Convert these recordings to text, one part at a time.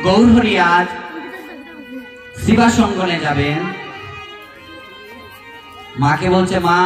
গৌরহরি আজ শিবা সঙ্গনে যাবেন। মাকে বলছে, মা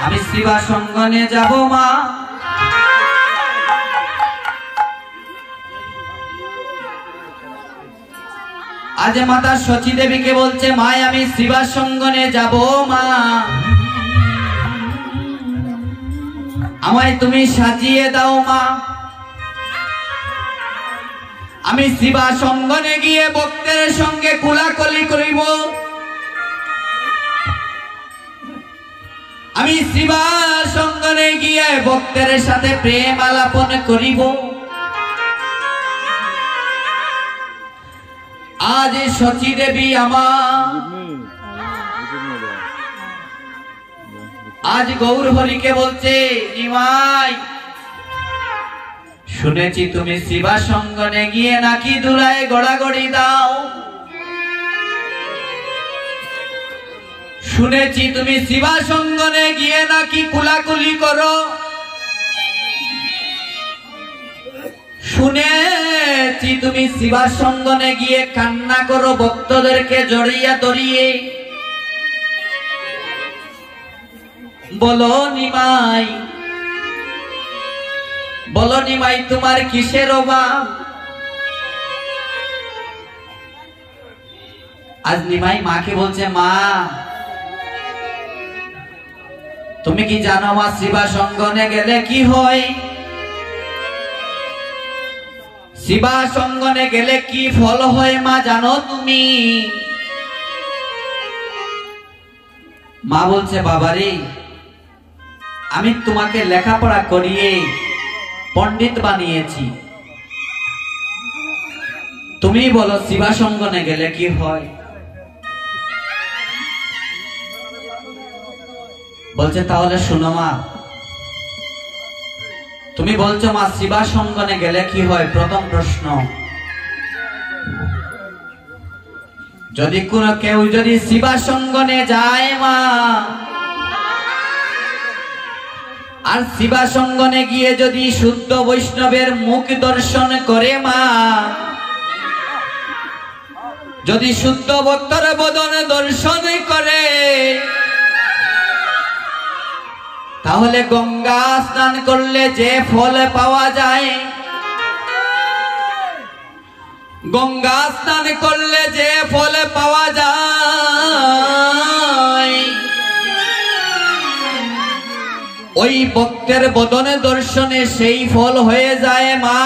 আমি শিবা সঙ্গনে যাব মা। আজ মাতা শচী দেবীকে বলছে, মা আমি শিবা সঙ্গনে যাব মা, আমায় তুমি সাজিয়ে দাও মা। আমি শিবা সঙ্গনে গিয়ে ভক্তের সঙ্গে কোলাকুলি করিব, আমি শিবা সঙ্গনে গিয়ে ভক্তের সাথে প্রেম আলাপন করিব। আজ শচী দেবী আমার আজ গৌরহরিকে বলছে, নিমাই শুনেছি তুমি শিবা সঙ্গনে গিয়ে নাকি দুলায় গড়াগড়ি দাও, শুনেছি তুমি শিবা সঙ্গনে গিয়ে নাকি কুলাকুলি করো, শুনেছি তুমি শিবা সঙ্গনে গিয়ে কান্না করো ভক্তদেরকে জড়িয়ে ধরিয়ে। বলো নিমাই, বলো নিমাই তোমার কিসের অভাব? আজ নিমাই মাকে বলছে, মা তুমি কি জানো মা শিবা সঙ্গনে গেলে কি হয়? শিবা সঙ্গনে গেলে কি ফল হয় মা জানো তুমি? মা বলছে, বাবারে আমি তোমাকে লেখাপড়া করিয়ে পণ্ডিত বানিয়েছি, তুমি বলো শিবা সঙ্গনে গেলে কি হয়? বলছে, তাহলে শোনো মা, তুমি বলছো মা শিবা সঙ্গনে গেলে কি হয়। প্রথম প্রশ্ন, যদি কোনো কেউ যদি শিবা সঙ্গনে যায় মা, আর শিবা সঙ্গনে গিয়ে যদি শুদ্ধ বৈষ্ণবের মুখ দর্শন করে মা, যদি শুদ্ধ ভক্তর বদন দর্শন করে, তাহলে গঙ্গা স্নান করলে যে ফল পাওয়া যায়, গঙ্গা স্নান করলে যে ফল পাওয়া যায়, ওই ভক্তের বদনে দর্শনে সেই ফল হয়ে যায় মা।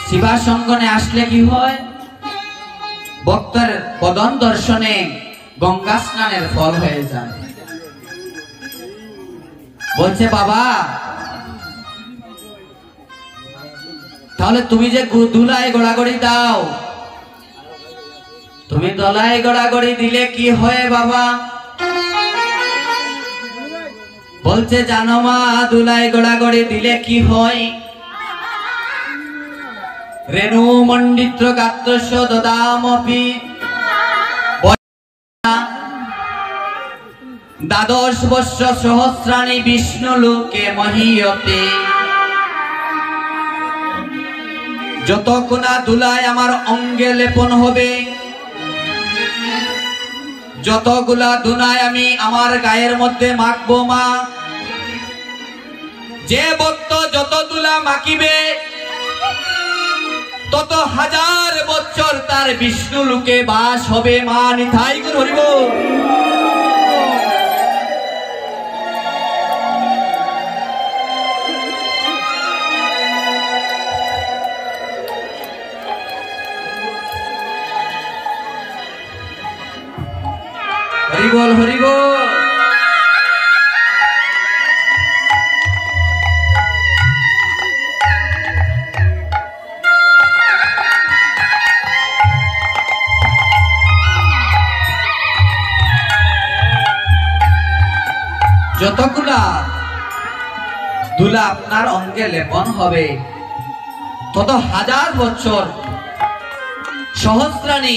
শিবা সঙ্গনে আসলে কি হয়? ভক্তের বদন দর্শনে গঙ্গা স্নানের ফল হয়ে যায়। বলছে, বাবা তাহলে তুমি যে দুলায় গড়াগড়ি দাও, তুমি দলায় গড়াগড়ি দিলে কি হয় বাবা? বলছে, জানো মা দুলায় গড়াগড়ি দিলে কি হয়? রেণু মণ্ডিত্র গাত্রস্য দদামপি দ্বাদশ বর্ষ সহস্রাণি বিষ্ণু লোকে মহীয়তে। যতক্ষণ না দুলায় আমার অঙ্গে লেপন হবে, যতগুলা দুলায় আমি আমার গায়ের মধ্যে মাখবো মা, যে ভক্ত যত দুলা মাখিবে তত হাজার বছর তার বিষ্ণু লোকে বাস হবে মা। নিতাই গুরু হরি বল। হরি বল, হরি বল। যতগুলা দুলা আপনার অঙ্গে লেপন হবে তত হাজার বছর, সহস্রাণী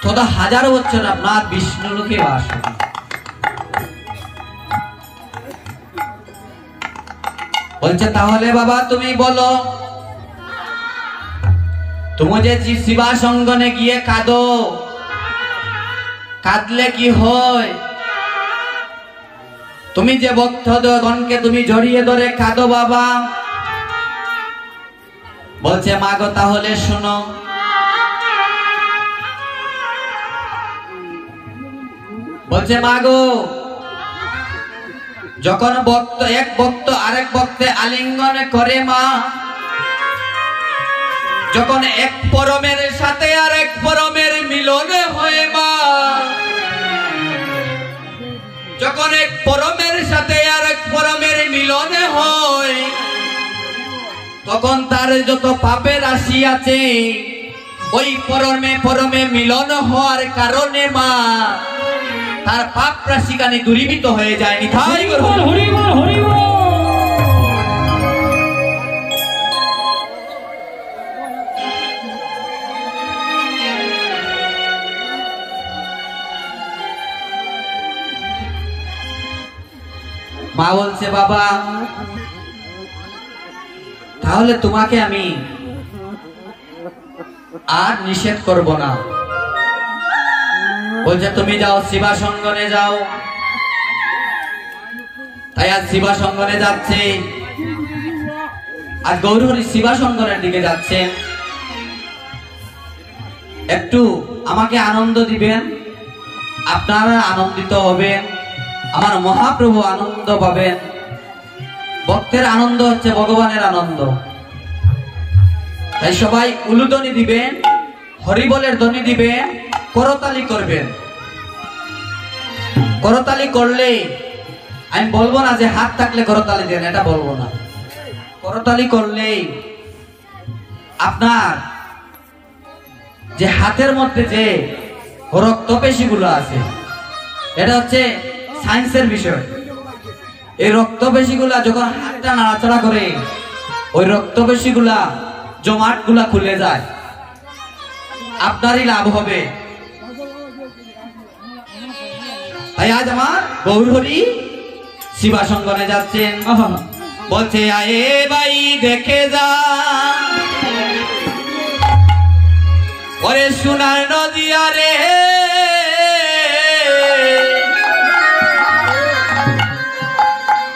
তত হাজার বছর আপনার বিষ্ণু লোকে বাস করে। বলছে তাহলে বাবা তুমি বলো, তুমি যে শিবা সঙ্গনে গিয়ে কাঁদো, কাঁদলে কি হয়? তুমি যে ভক্তগণকে তুমি জড়িয়ে ধরে কাঁদো বাবা। বলছে মা গো তাহলে শোনো, বলছে মা গো যখন ভক্ত এক ভক্ত আরেক ভক্তে আলিঙ্গন করে মা, যখন এক পরমের সাথে আরেক পরমের মিলন হয় মা, যখন এক পরমের সাথে আরেক পরমের মিলন হয়, তখন তার যত পাপের রাশি আছে ওই পরমে পরমে মিলন হওয়ার কারণে মা তার পাপ রাশি কানে দূরীভূত হয়ে যায়। নিতাই গৌর হরি বল, হরি বল। মা বলছে বাবা তাহলে তোমাকে আমি আর নিষেধ করব না। বলছে তুমি যাও শিবা সঙ্গনে যাও। তাই আজ শিবা সঙ্গনে যাচ্ছে, আর গৌরহরি শিবা সঙ্গনের দিকে যাচ্ছে। একটু আমাকে আনন্দ দিবেন, আপনারা আনন্দিত হবেন, আমার মহাপ্রভু আনন্দ পাবেন। ভক্তের আনন্দ হচ্ছে ভগবানের আনন্দ। তাই সবাই উলুধ্বনি দিবেন, হরিবলের ধ্বনি দিবেন, করতালি করবেন। করতালি করলে আমি বলবো না যে হাত থাকলে করতালি দেন, এটা বলবো না। করতালি করলে আপনার যে হাতের মধ্যে যে রক্তপেশিগুলো আছে, এটা হচ্ছে সায়েন্সের বিষয়। এই রক্তপেশিগুলা যখন হাতটা নাড়াচাড়া করে ওই রক্তপেশিগুলা জমাটগুলা খুলে যায়, আপনারই লাভ হবে। তাই আজ আমার গৌরহরি শিবা সঙ্গনে যাচ্ছেন। বলছে আয়ে ভাই দেখে যা, ওরে সোনার নদী আরে,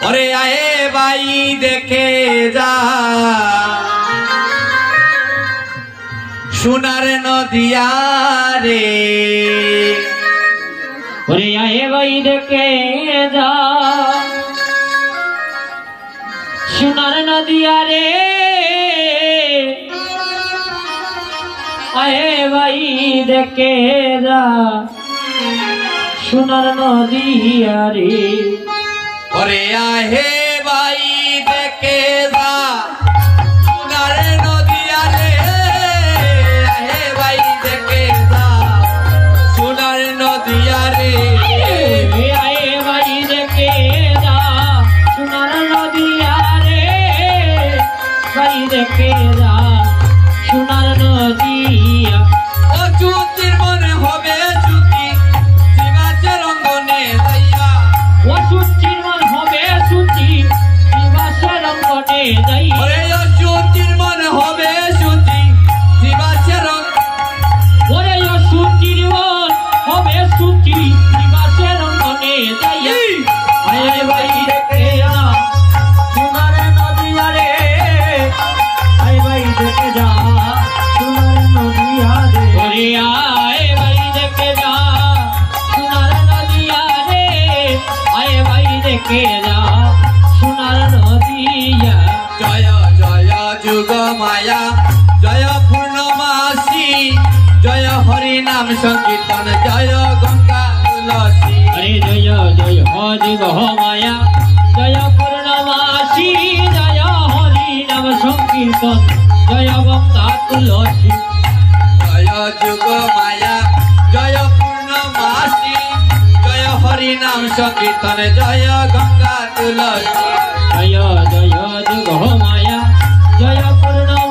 ওরে আয়ে ভাই দেখে যা, সোনার নদিয়া রে, ওরে আয়ে ভাই দেখে যা, সোনার নদিয়া রে, আয়ে ভাই দেখে যা, সোনার নদিয়া রে, ওরে আহে ভাই দেখে যা, সোনার নদিয়া রে, আহে ভাই দেখে যা, সোনার নদিয়া রে, আয়ে ভাই দেখে যা, সোনার নদিয়া রে, ভাই দেখে যা, সোনার নদিয়া। ও চ্যুতির মনে হবে চ্যুতি, শিবাচের অঙ্গনে যাইয়া, ও সুচির মন হবে সুচি, শিবাসের অঙ্গনে যাইয়া। ওরে ও চ্যুতির মনে হবে চ্যুতি, শিবাচের ওরে ও সুচির মন হবে সুচি, শিবাসের অঙ্গনে যাইয়া। আয়ে ভাই দেখে যা, সোনার নদিয়া রে, আয়ে ভাই দেখে যা, সোনার নদিয়া রে, ওরে আয়ে ভাই দেখে যা, সোনার নদিয়া রে, আয়ে ভাই দেখে যা, সোনার নদিয়া। জয় জয় যুগ মায়া, জয় পূর্ণমাসী, জয় হরি নাম সংকীর্তন, জয় গঙ্গা তুলসী। হরে জয় জয় হরি গহ মায়া, জয় পূর্ণমাসী, জয় হরি নাম সংকীর্তন, জয় গঙ্গা তুলসী। জয় যুগ মায়া, জয় পূর্ণমাসী, জয় হরি নাম সংকীর্তন, জয় গঙ্গা তুলসী। জয় জয় যুগ মায়া, জয় পূর্ণমাসী,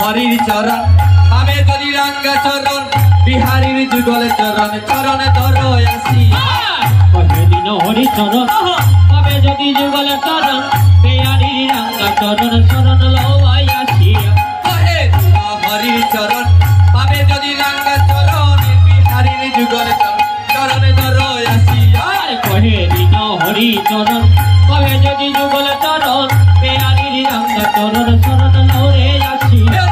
হরির চরণ পাবে যদি রাঙ্গা চরণ বিহারীর যুগলে চরণ চরণে ধরো আসিয়া কহে দিন হরি চরণ পাবে যদি যুগল চরণ বিহারীর রাঙ্গা চরণ চরণ লওয়াই আসিয়া কহে দিন হরির চরণ পাবে যদি রাঙ্গা চরণ বিহারীর যুগলে চরণ চরণে ধরো আসিয়া কহে দিন হরি চরণ পাবে যদি যুগল চরণ বিহারীর রাঙ্গা চরণ চরণ লওরে আসিয়া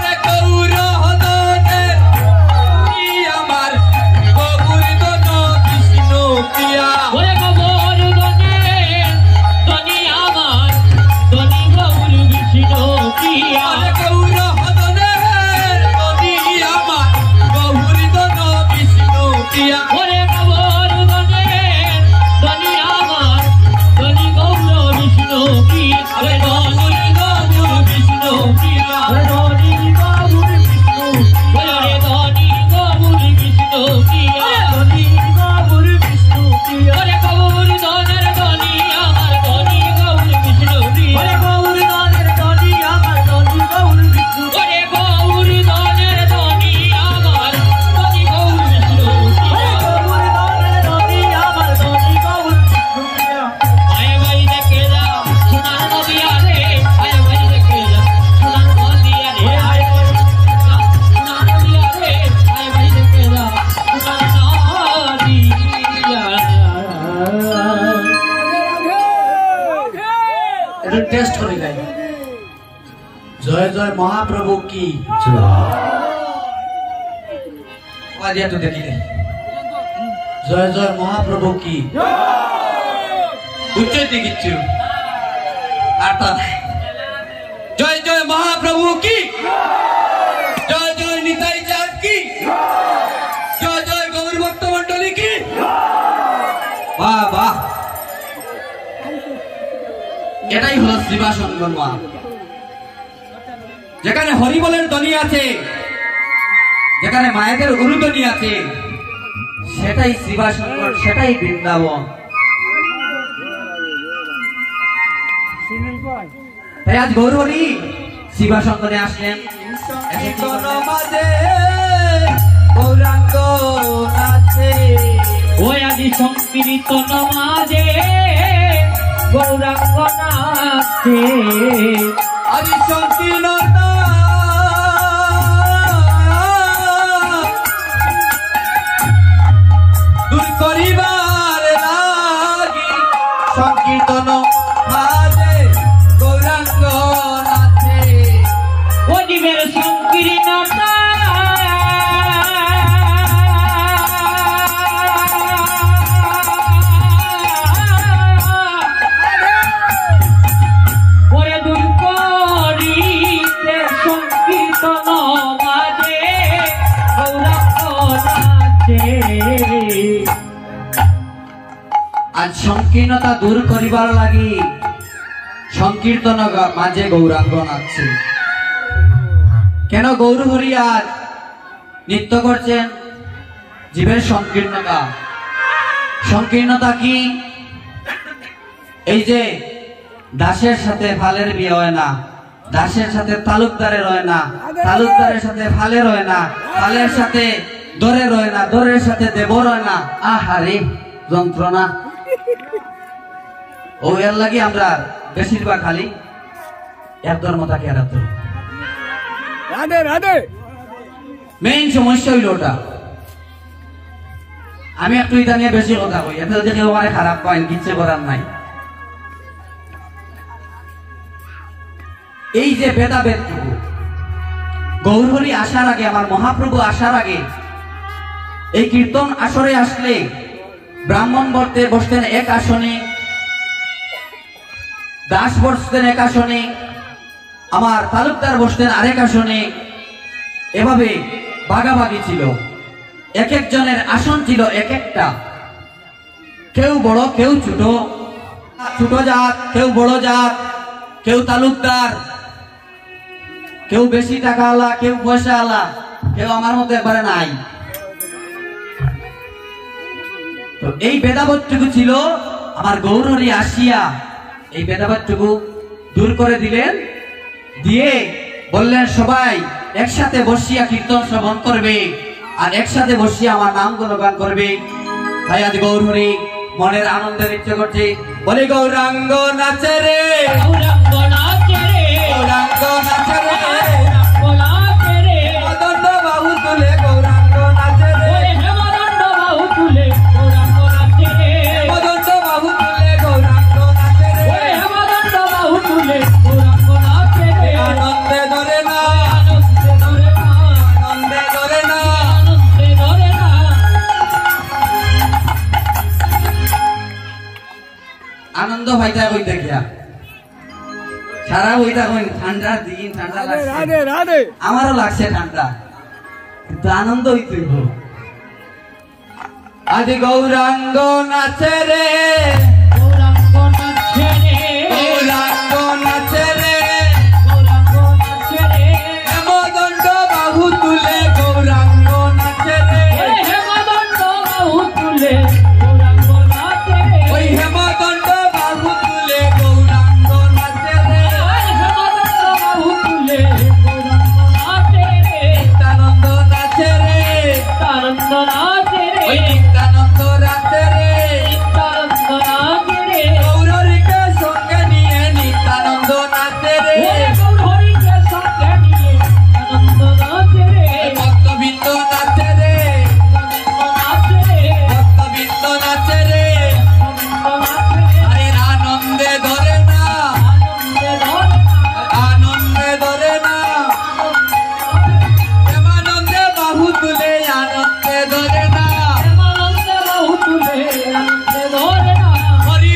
टेस्ट করে গাই জয় জয় মহাপ্রভু কি বাজিয়া তো দেখিলে জয় জয় মহাপ্রভু কি উচ্চ দিকিচ্ছু আটা জয় জয় মহাপ্রভু কি জয় জয় নিতাই চাঁদ কি জয় জয় গৌর ভক্ত মণ্ডলী কি বাহ বাহ এটাই হলো শ্রীবাসঙ্গন মা যেখানে হরিবলের ধ্বনি আছে যেখানে মায়েদের উরুধ্বনি আছে সেটাই শ্রীবাসঙ্গন সেটাই বৃন্দাবন তাই আজ গৌর হরি শ্রীবাসঙ্গনে আসলেন মাঝে গৌরাঙ্গ নাচে ওই আদি সংকীর্তন মাঝে গৌরাঙ্গ নাচে আদি সংকীর্ণতা দূর করিবার লাগি সংকীর্তন মাঝে গৌরাঙ্গ নাচে ও জীবের সংকীর্ণতা আজ সংকীর্ণতা দূর করিবার লাগি সংকীর্তন মাঝে গৌরাঙ্গ নাচছে কেন গৌর হরি আজ নৃত্য করছেন জীবের সংকীর্ণতা সংকীর্ণতা কি এই যে দাসের সাথে ফালের বিয়ে হয় না দাসের সাথে তালুকদারের হয় না তালুকদারের সাথে ফালের হয় না ফালের সাথে দরের হয় না দরের সাথে দেবর হয় না আহারে যন্ত্রণা ও এর লাগি আমরা বেশিরভাগ খালি এক ধর্ম থাকে আর মেইন সমস্যা হইল ওটা আমি একটু এটা নিয়ে বেশি কথা কই এতে যদি কেউ আমার খারাপ পায় কিচ্ছু করার নাই এই যে ভেদাভেদটুকু গৌর হরি আসার আগে আমার মহাপ্রভু আসার আগে এই কীর্তন আসরে আসলে ব্রাহ্মণ বসতেন এক আসনে দাস বসতেন এক আসনে আমার তালুকদার বসতেন আরেক আসনে এভাবে ভাগাভাগি ছিল এক একজনের আসন ছিল এক একটা কেউ বড় কেউ ছোট ছোট জাত কেউ বড় জাত কেউ তালুকদার কেউ বেশি টাকা আলা কেউ পয়সা আলা কেউ আমার মতো একবারে নাই তো এই ভেদাভেদটুকু ছিল আমার গৌর হরি আসিয়া এই ভেদাভেদটুকু দূর করে দিলেন দিয়ে বললেন সবাই একসাথে বসিয়া কীর্তন শ্রবণ করবে আর একসাথে বসিয়া আমার নাম গুণগান করবে। তাই আজ গৌর হরি মনের আনন্দের ইচ্ছে করছে, বলে গৌরাঙ্গ নাচে রে, গৌরাঙ্গ নাচে রে, গৌরাঙ্গ নাচে রে, গৌরাঙ্গ নাচে রে, হেমদণ্ড বাহু তুলে গৌরাঙ্গ নাচে রে, হেমদণ্ড বাহু তুলে গৌরাঙ্গ নাচে রে, হেমদণ্ড বাহু তুলে গৌরাঙ্গ নাচে রে, হেমদণ্ড বাহু তুলে গৌরাঙ্গ নাচে রে। আনন্দে ধরে না, আনন্দে ধরে না, আনন্দে ধরে না, আনন্দে ধরে না। আনন্দ ভাইটা কই দেখিয়া সারা ওইটা কই ঠান্ডা দিন ঠান্ডা লাগছে, আমারও লাগছে ঠান্ডা, কিন্তু আনন্দ হইতে হইব। আজ গৌরাঙ্গ নাচে রে, গৌরাঙ্গ নাচে রে, গৌরাঙ্গ নাচে রে, গৌরাঙ্গ নাচে রে, হেমদণ্ড বাহু তুলে গৌরাঙ্গ নাচে রে, হেমদণ্ড বাহু তুলে গৌরাঙ্গ নাচে রে, ওই হেমদণ্ড বাহু তুলে গৌরাঙ্গ নাচে রে, হেমদণ্ড বাহু তুলে গৌরাঙ্গ নাচে রে, নিত্যানন্দ নাচে রে, আনন্দ নাচে রে, ওই নিত্যানন্দ নাচে রে, আনন্দ নাচে রে, গৌরীকে সঙ্গে নিয়ে নিত্যানন্দ নাচে রে, গৌর হরিকে সঙ্গে নিয়ে আনন্দ নাচে রে, ভক্তবৃন্দ নাচে রে, নাচে রে, ভক্তবৃন্দ নাচে রে, নাচে রে, আরে আনন্দে ধরে না, আনন্দে ধরে না, আনন্দে ধরে না, প্রেমানন্দে বাহু তুলে আনন্দে ধরে না, হেমানন্দে বাহু তুলে আনন্দে ধরে না, হরি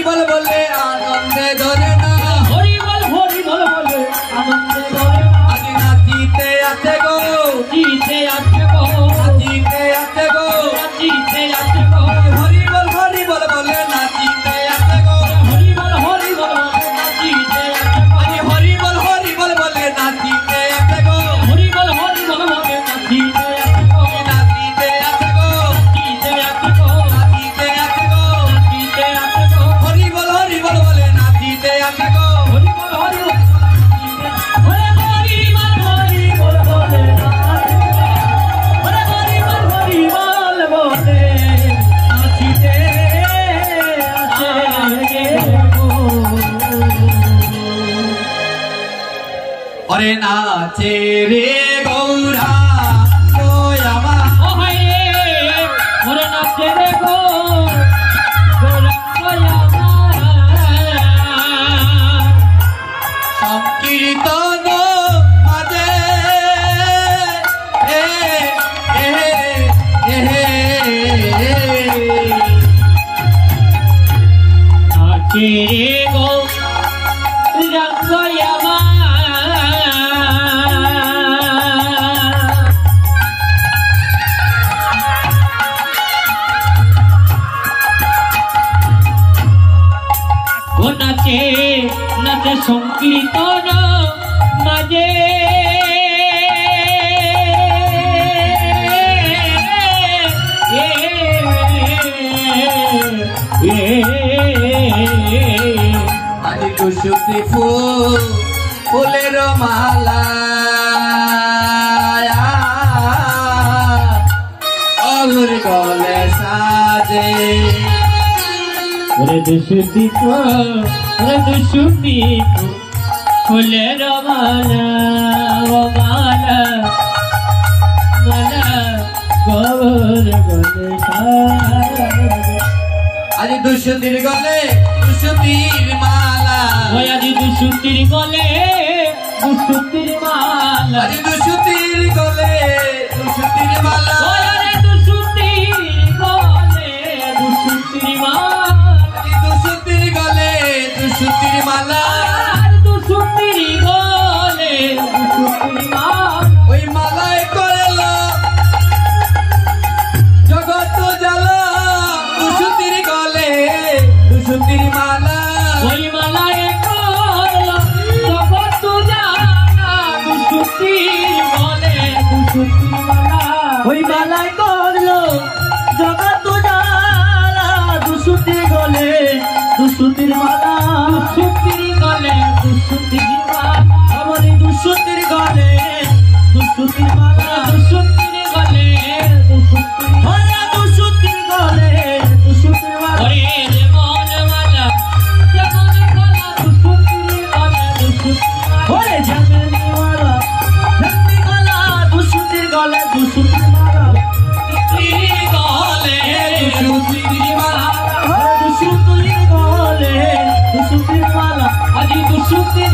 বল বলে আনন্দে ধরে না, হরি বল বলে আনন্দে ধরে না, আজ নাচিতে আছে গো, জিতে আছে গো, নাচিতে আছে গো, জিতে আছে গো, হরি বল বলে নাচিতে আছে গো, হরি বল বলে জিতে আছে গো, আরে হরি বল বলে নাচিতে আছে গো, হরি বল বলে জিতে আছে গো, নাচিতে আছে গো, জিতে আছে গো, নাচিতে আছে গো, জিতে আছে গো, হরি বল বলে নাচিতে আছে গো, হরি বল বলে ওরে হরি বল বলে ওরে হরি বল বলে নাচিতে আছে গো। ওরে নাচে রে গৌরা আমার, ও হায় ওরে নাচে রে গো গৌরাঙ্গ আমার, সংকীর্তন মাঝে এ এ এ নাচে রে গো গৌরাঙ্গ আমার, ও নাচে নাচে সংকীর্তন মাঝে, আজ কুসুমী ফুলের মালা অঘুর গলে সাজে, ওরে দুশুতি ফুলের মালা, ও মালা মালা গৌর গলে সাজে, আজ দুশুতির গলে দুশুতির মালা, ওই আজ দুশুতির গলে দুশুতির মালা, আজ দুশুতির গলে দুশুতির মালা, ওই আরে দুশুতির গলে দুশুতির মালা, আজ দুশুতির গলে দুশুতির মালা, আর দুশুতির গলে দুশুতির মালা, ওই মালায় করলো জগৎ জ্বালা, দুশুতির গলে দুশুতির মালা, ওই মালায় করলো জগৎ জানা, দুশুতির গলে দুশুতির মালা, ওই মালায় করলো জগৎ জানা, দুশুতির গলে দুশুতির মালা, দুশুতির গলে দুশুতির মালা, আমার দুশুতির গলে সুখের